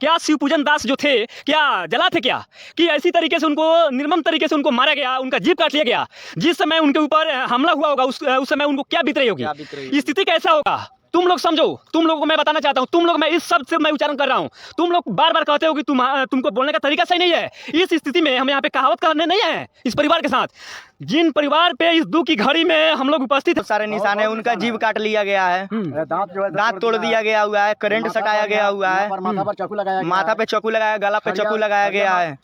क्या शिवपूजन दास जो थे क्या जला थे क्या, कि ऐसी तरीके से उनको निर्मम तरीके से उनको मारा गया, उनका जीभ काट लिया गया। जिस समय उनके ऊपर हमला हुआ होगा उस समय उनको क्या बीत रही होगी, स्थिति कैसा होगा, तुम लोग समझो। तुम लोगों को मैं बताना चाहता हूँ, तुम लोग, मैं इस शब्द से मैं उच्चारण कर रहा हूँ, तुम लोग बार बार कहते हो कि तुमको बोलने का तरीका सही नहीं है। इस स्थिति में हम यहाँ पे कहावत करने नहीं आए इस परिवार के साथ। जिन परिवार पे इस दुख की घड़ी में हम लोग उपस्थित हैं, सारे निशान है, उनका जीभ काट लिया गया है, दांत तोड़ दिया गया हुआ है, करंट सटाया गया हुआ है, माथा पे चाकू लगाया, गला पे चाकू लगाया गया है,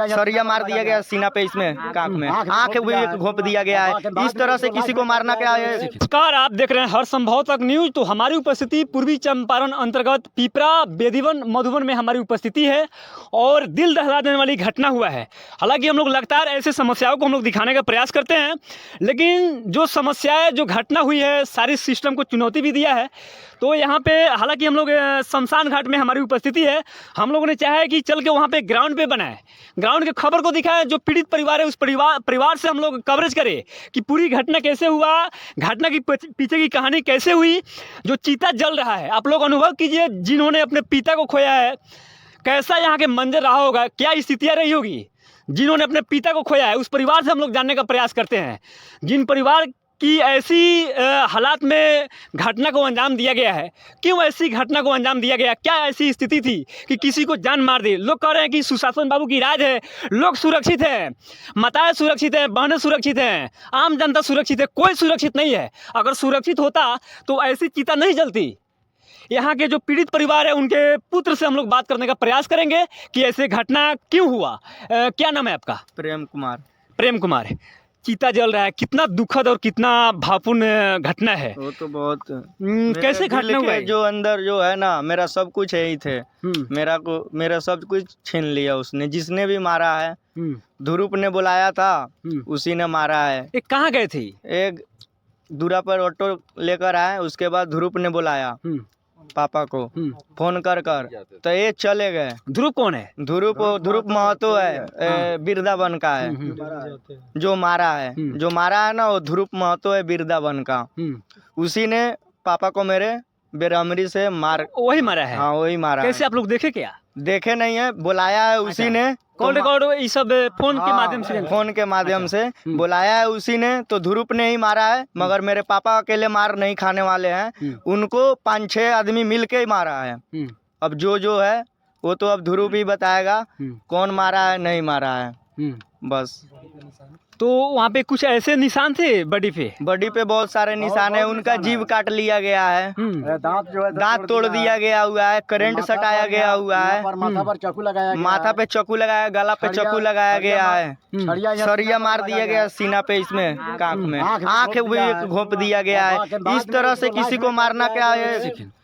सरिया मार दिया गया सीना पे, इसमें कांख में आंख भी घोंप दिया गया है। इस तरह से किसी को मारना क्या है। नमस्कार, आप देख रहे हैं हर संभव तक न्यूज। तो हमारी उपस्थिति पूर्वी चंपारण अंतर्गत पिपरा बेदीवन मधुबन में हमारी उपस्थिति है और दिल दहला देने वाली घटना हुआ है। हालांकि हम लोग लगातार ऐसे समस्याओं को हम लोग दिखाने का प्रयास करते हैं, लेकिन जो समस्याएं, जो घटना हुई है, सारी सिस्टम को चुनौती भी दिया है। तो यहाँ पे हालांकि हम लोग शमशान घाट में हमारी उपस्थिति है, हम लोगों ने चाहा है कि चल के वहाँ पे ग्राउंड पे बनाए, ग्राउंड के खबर को दिखाए, जो पीड़ित परिवार है उस परिवार से हम लोग कवरेज करें कि पूरी घटना कैसे हुआ, घटना की पीछे की कहानी कैसे हुई। जो चीता जल रहा है, आप लोग अनुभव कीजिए, जिन्होंने अपने पिता को खोया है, कैसा यहाँ के मंजर रहा होगा, क्या स्थितियाँ रही होगी। जिन्होंने अपने पिता को खोया है उस परिवार से हम लोग जानने का प्रयास करते हैं। जिन परिवार की ऐसी हालात में घटना को अंजाम दिया गया है, क्यों ऐसी घटना को अंजाम दिया गया, क्या ऐसी स्थिति थी कि किसी को जान मार दी। लोग कह रहे हैं कि सुशासन बाबू की राज है, लोग सुरक्षित हैं, माताएं सुरक्षित हैं, बहनें सुरक्षित हैं, आम जनता सुरक्षित है, कोई सुरक्षित नहीं है। अगर सुरक्षित होता तो ऐसी चिता नहीं जलती। यहाँ के जो पीड़ित परिवार है उनके पुत्र से हम लोग बात करने का प्रयास करेंगे कि ऐसे घटना क्यों हुआ। क्या नाम है आपका? प्रेम कुमार। प्रेम कुमार। चीता जल रहा है, कितना दुखद और कितना भावपूर्ण घटना है। वो तो बहुत कैसे घटना हुआ है? जो अंदर जो है ना, मेरा सब कुछ यही थे, मेरा सब कुछ छीन लिया उसने, जिसने भी मारा है। ध्रुप ने बुलाया था, उसी ने मारा है। एक कहाँ गए थे? एक दूरा पर ऑटो लेकर आए, उसके बाद ध्रुप ने बुलाया पापा को फोन कर तो ये चले गए। ध्रुव कौन है? ध्रुप महतो है, बिरदावन का है। जो मारा है ना, वो ध्रुप महतो है, बिरदावन का। उसी ने पापा को मेरे बेरहमरी से वही मारा है। हाँ, वही मारा। कैसे आप लोग देखे? क्या देखे नहीं है, बुलाया है उसी ने। कॉल रिकॉर्ड ये सब फोन के माध्यम से? फोन के माध्यम से बुलाया है उसी ने। तो ध्रुप ने ही मारा है, मगर मेरे पापा अकेले मार नहीं खाने वाले हैं, उनको 5-6 आदमी मिल के ही मारा है। अब जो है वो तो अब ध्रुप ही बताएगा कौन मारा है, नहीं मारा है, बस। तो वहाँ पे कुछ ऐसे निशान थे बॉडी पे बहुत सारे निशान है। उनका जीभ काट लिया गया है, दांत तोड़ दिया गया हुआ है, करंट सटाया गया हुआ है, माथा पे चाकू लगाया, गला पे चाकू लगाया गया है, सरिया मार दिया गया सीना पे, इसमें कांख में आंख भी घोंप दिया गया है। इस तरह से किसी को मारना क्या है।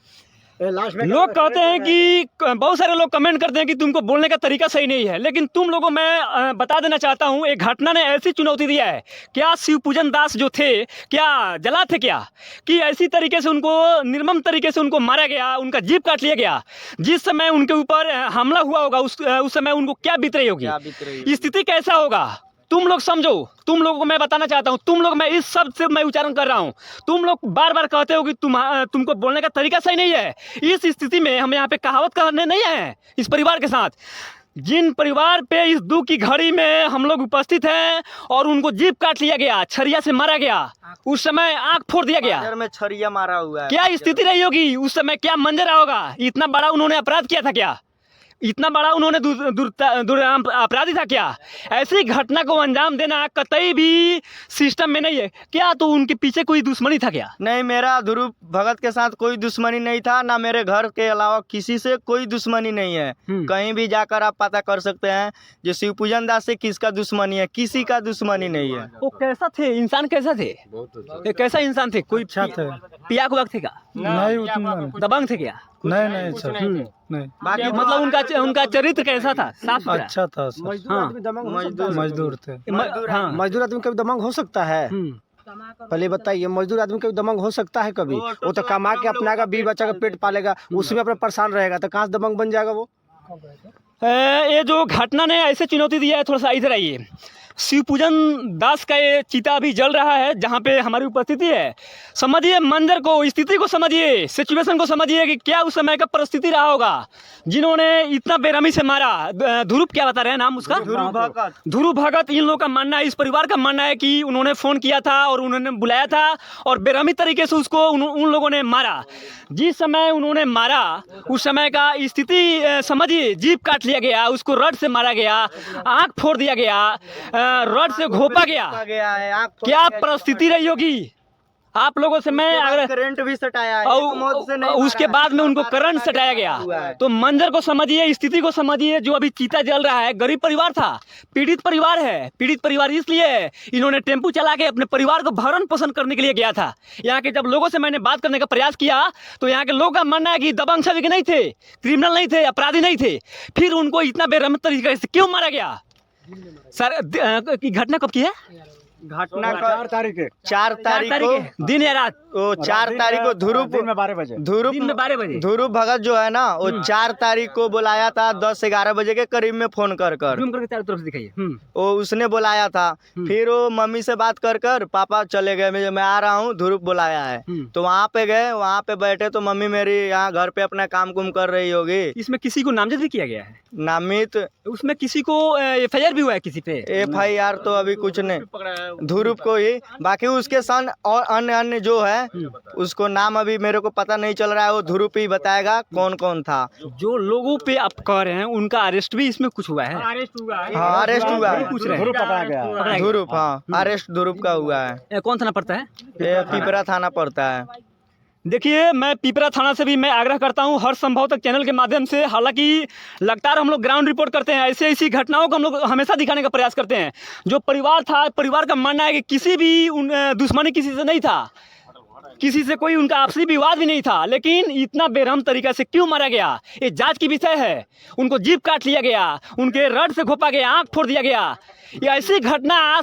लोग कहते हैं कि बहुत सारे लोग कमेंट करते हैं कि तुमको बोलने का तरीका सही नहीं है, लेकिन तुम लोगों मैं बता देना चाहता हूं, एक घटना ने ऐसी चुनौती दिया है। क्या शिवपूजन दास जो थे क्या जला थे क्या, कि ऐसी तरीके से उनको निर्मम तरीके से उनको मारा गया, उनका जीभ काट लिया गया। जिस समय उनके ऊपर हमला हुआ होगा उस समय उनको क्या बीत रही होगी, स्थिति कैसा होगा, तुम लोग समझो। तुम लोगों को मैं बताना चाहता हूँ, तुम लोग, मैं इस शब्द से मैं उच्चारण कर रहा हूँ, तुम लोग बार बार कहते हो कि तुमको बोलने का तरीका सही नहीं है। इस स्थिति में हम यहाँ पे कहावत करने नहीं आए इस परिवार के साथ। जिन परिवार पे इस दुख की घड़ी में हम लोग उपस्थित हैं और उनको जीभ काट लिया गया, छरिया से मारा गया, उस समय आंख फोड़ दिया गया, में छरिया मारा हुआ है, क्या स्थिति रही होगी उस समय, क्या मंजर रहा होगा। इतना बड़ा उन्होंने अपराध किया था क्या, इतना बड़ा उन्होंने अपराधी था क्या। ऐसी घटना को अंजाम देना कतई भी सिस्टम में नहीं है। क्या तो उनके पीछे कोई दुश्मनी था क्या? नहीं, मेरा ध्रुव भगत के साथ कोई दुश्मनी नहीं था, ना मेरे घर के अलावा किसी से कोई दुश्मनी नहीं है। कहीं भी जाकर आप पता कर सकते हैं, जो शिवपूजन दास से किसका दुश्मनी है, किसी का दुश्मनी नहीं है। वो कैसा थे, इंसान कैसा थे, कैसा इंसान थे, कोई अच्छा थे, पिया को थे क्या, नहीं उतना दबंग थे क्या? नहीं सर, नहीं। बाकी मतलब उनका चरित्र कैसा था? साफ अच्छा था सर। मजदूर थे। मजदूर आदमी कभी दबंग हो सकता है? पहले बताइए, मजदूर आदमी कभी दबंग हो सकता है कभी? वो तो कमा के अपना बीवी बच्चा का पेट पालेगा, उसमें अपना परेशान रहेगा, तो कहाँ से दबंग बन जाएगा वो? ये जो घटना ने ऐसे चुनौती दिया है, थोड़ा सा इधर आइए। शिवपूजन दास का ये चिता अभी जल रहा है जहाँ पे हमारी उपस्थिति है। समझिए मंजर को, स्थिति को समझिए, सिचुएशन को समझिए कि क्या उस समय का परिस्थिति रहा होगा जिन्होंने इतना बेरहमी से मारा। ध्रुव क्या बता रहे हैं नाम उसका? ध्रुव भगत। इन लोगों का मानना है, इस परिवार का मानना है कि उन्होंने फ़ोन किया था और उन्होंने बुलाया था और बेरहमी तरीके से उसको उन लोगों ने मारा। जिस समय उन्होंने मारा उस समय का स्थिति समझिए, जीभ काट लिया गया, उसको रड से मारा गया, आँख फोड़ दिया गया, रड से घोपा गया। क्या परिस्थिति रही होगी आप लोगों से? मैं अगर करंट भी सटाया है, और उसके बाद में उनको करंट सटाया गया। तो मंजर को समझिए, स्थिति को समझिए। जो अभी चीता जल रहा है, गरीब परिवार था, पीड़ित परिवार है। पीड़ित परिवार इसलिए इन्होंने टेम्पू चला के अपने परिवार को भरण पोषण करने के लिए गया था। यहाँ के जब लोगों से मैंने बात करने का प्रयास किया तो यहाँ के लोगों का मानना है कि दबंग सभी नहीं थे, क्रिमिनल नहीं थे, अपराधी नहीं थे, फिर उनको इतना बेरहम तरीके से क्यों मारा गया? सर की घटना कब की है? घटना 4 तारीख को दिन या रात? वो 4 तारीख को ध्रुव दिन में 12 बजे ध्रुव भगत जो है ना, वो 4 तारीख को बुलाया था 10-11 बजे के करीब में फोन कर जूम करके चारों तरफ से दिखाइए। वो उसने बुलाया था। फिर वो मम्मी से बात कर पापा चले गए, मैं आ रहा हूँ, ध्रुव बुलाया है। तो वहाँ पे गए, वहाँ पे बैठे तो मम्मी मेरी यहाँ घर पे अपना काम कुम कर रही होगी। इसमें किसी को नामजद भी किया गया है? नामित उसमें किसी को FIR भी हुआ है किसी पे? FIR तो अभी कुछ नहीं, ध्रुव को ही। बाकी उसके सन और अन्य जो है उसको नाम अभी मेरे को पता नहीं चल रहा है, वो ध्रुव ही बताएगा कौन कौन था। जो लोगों पे आप कह रहे हैं उनका अरेस्ट भी इसमें कुछ हुआ है? हाँ, अरेस्ट हुआ है। पूछ रहे हैं ध्रुव, हाँ, अरेस्ट ध्रुव का हुआ है। कौन थाना पड़ता है? ये पिपरा थाना पड़ता है। देखिए, मैं पिपरा थाना से भी मैं आग्रह करता हूं हर संभव तक चैनल के माध्यम से। हालांकि लगातार हम लोग ग्राउंड रिपोर्ट करते हैं, ऐसी घटनाओं को हम लोग हमेशा दिखाने का प्रयास करते हैं। जो परिवार था, परिवार का मानना है कि किसी भी दुश्मनी किसी से नहीं था, किसी से कोई उनका आपसी विवाद भी नहीं था, लेकिन इतना बेरहम तरीके से क्यों मारा गया ये जांच की विषय है। उनको जीभ काट लिया गया, उनके रड से घोपा गया, आँख फोड़ दिया गया। ये ऐसी घटना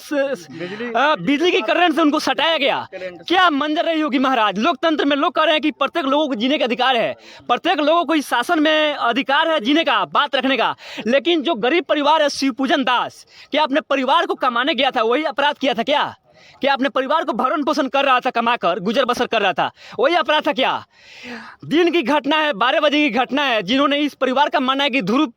बिजली की करंट से उनको सटाया गया। क्या मंजर रही होगी महाराज? लोकतंत्र में लोग कह रहे हैं कि प्रत्येक लोगों को जीने का अधिकार है, प्रत्येक लोगों को इस शासन में अधिकार है जीने का, बात रखने का। लेकिन जो गरीब परिवार है शिवपूजन दास, क्या अपने परिवार को कमाने गया था, वही अपराध किया था क्या? क्या अपने परिवार को भरण पोषण कर रहा था, कमाकर गुजर बसर कर रहा था, वही अपराध था क्या? दिन की घटना है, 12 बजे की घटना है। जिन्होंने इस परिवार का मानना है कि ध्रुव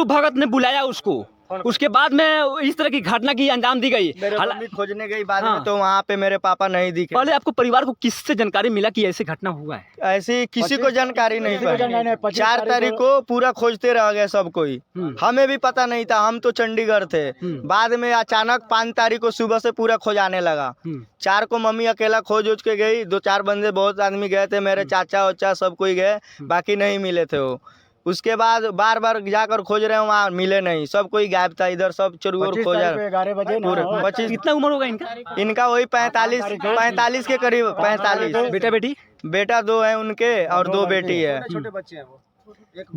भगत ने बुलाया उसको, उसके बाद में इस तरह की घटना की अंजाम दी गई। खोजने गई बाद में तो वहाँ पे मेरे पापा नहीं दिखे। पहले आपको परिवार को किससे जानकारी मिला कि ऐसी घटना हुआ है? ऐसी किसी को जानकारी नहीं पड़ी। 4 तारीख को पूरा खोजते रह गए सब कोई, हमें भी पता नहीं था, हम तो चंडीगढ़ थे। बाद में अचानक 5 तारीख को सुबह से पूरा खोजाने लगा। 4 को मम्मी अकेला खोज के गई, 2-4 बंदे बहुत आदमी गए थे, मेरे चाचा वच्चा सब कोई गए, बाकी नहीं मिले थे वो। उसके बाद बार बार जाकर खोज रहे हैं, वहाँ मिले नहीं, सब कोई गायब था। इधर सब चोर खोजा। 25 कितना उम्र होगा इनका? इनका वही 45 के करीब। 45। बेटा बेटी? बेटा 2 है उनके और 2 बेटी है। छोटे बच्चे हैं वो।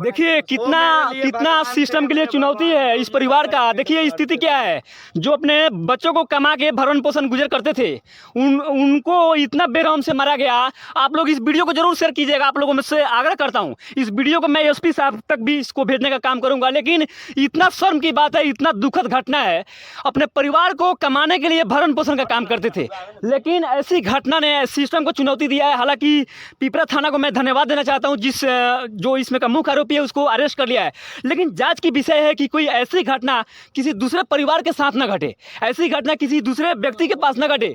देखिए कितना सिस्टम के लिए चुनौती है इस परिवार का। देखिए स्थिति क्या है, जो अपने बच्चों को कमा के भरण पोषण गुजर करते थे, उनको इतना बेरहम से मारा गया। आप लोग इस वीडियो को जरूर शेयर कीजिएगा, आप लोगों में से आग्रह करता हूं। इस वीडियो को मैं SP साहब तक भी इसको भेजने का काम करूंगा। लेकिन इतना शर्म की बात है, इतना दुखद घटना है। अपने परिवार को कमाने के लिए भरण पोषण का काम करते थे, लेकिन ऐसी घटना ने सिस्टम को चुनौती दिया है। हालांकि पिपरा थाना को मैं धन्यवाद देना चाहता हूँ, जो इसमें का मुख्य आरोपी है उसको अरेस्ट कर लिया है। लेकिन जांच की विषय है कि कोई ऐसी घटना किसी दूसरे परिवार के साथ न घटे, ऐसी घटना किसी दूसरे व्यक्ति के पास न घटे।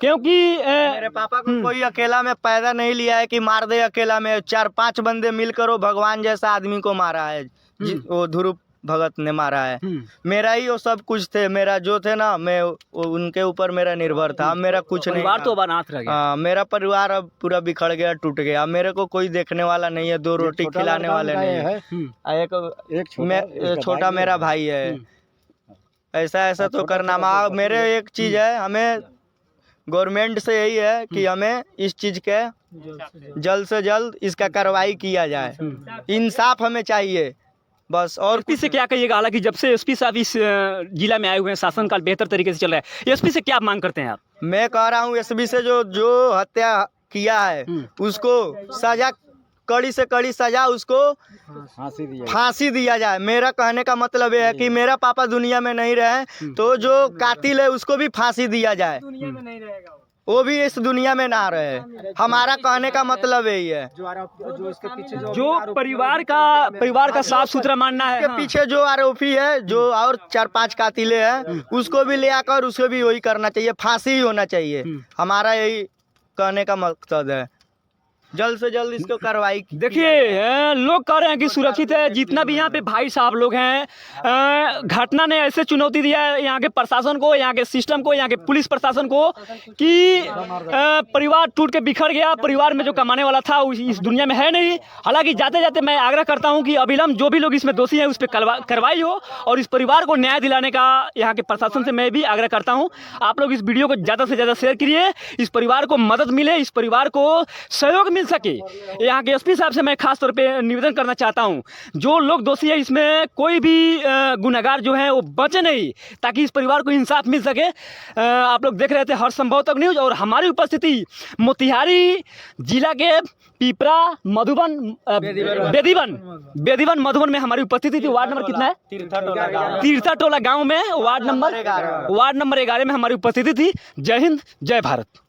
क्योंकि मेरे पापा को कोई अकेला में पैदा नहीं लिया है कि मार दे। अकेला में 4-5 बंदे मिलकर वो भगवान जैसा आदमी को मारा है। वो ध्रुव भगत ने मारा है। मेरा ही वो सब कुछ थे, मेरा जो थे ना, मैं उनके ऊपर मेरा निर्भर था। मेरा कुछ नहीं था। तो अनाथ रह गया। मेरा परिवार अब पूरा बिखर गया, टूट गया। मेरे को कोई देखने वाला नहीं है, 2 रोटी खिलाने वाले नहीं है। एक छोटा मेरा भाई है। ऐसा तो करना। मेरे एक चीज है, हमें गवर्नमेंट से यही है कि हमें इस चीज के जल्द से जल्द इसका कार्रवाई किया जाए। इंसाफ हमें चाहिए बस। और SP से क्या कहिएगा? हालांकि जब से SP साहब इस जिला में आए हुए हैं, शासनकाल बेहतर तरीके से चल रहा है, SP से क्या मांग करते हैं आप? मैं कह रहा हूँ SP से जो हत्या किया है उसको सजा कड़ी से कड़ी सजा उसको फांसी दिया जाए। मेरा कहने का मतलब ये है कि मेरा पापा दुनिया में नहीं रहे तो जो कातिल है उसको भी फांसी दिया जाए, वो भी इस दुनिया में ना रहे। हमारा कहने का मतलब यही है। जो परिवार का साफ सुथरा मानना है, के पीछे जो आरोपी है, जो और 4-5 कातिले हैं, उसको भी ले आकर उसको भी वही करना चाहिए, फांसी ही होना चाहिए। हमारा यही कहने का मकसद है, जल्द से जल्द इसको कार्रवाई। देखिए लोग कह रहे हैं कि सुरक्षित है। जितना भी यहाँ पे भाई साहब लोग हैं, घटना ने ऐसे चुनौती दिया है यहाँ के प्रशासन को, यहाँ के सिस्टम को, यहाँ के पुलिस प्रशासन को कि परिवार टूट के बिखर गया। परिवार में जो कमाने वाला था इस दुनिया में है नहीं। हालांकि जाते जाते मैं आग्रह करता हूँ कि अविलंब जो भी लोग इसमें दोषी हैं उस पर कार्रवाई हो और इस परिवार को न्याय दिलाने का यहाँ के प्रशासन से मैं भी आग्रह करता हूँ। आप लोग इस वीडियो को ज़्यादा से ज़्यादा शेयर करिए, इस परिवार को मदद मिले, इस परिवार को सहयोग मिल सके। यहाँ के एसपी साहब से मैं खास तौर पे निवेदन करना चाहता हूँ, जो लोग दोषी है इसमें कोई भी गुनहगार जो है वो बचे नहीं, ताकि इस परिवार को इंसाफ मिल सके। आप लोग देख रहे थे हर संभव तक न्यूज़ और हमारी उपस्थिति मोतिहारी जिला के पिपरा मधुबन बेदीवन मधुबन में हमारी उपस्थिति थी। वार्ड नंबर कितना है? तीर्था टोला गाँव में वार्ड नंबर 11 में हमारी उपस्थिति थी। जय हिंद, जय भारत।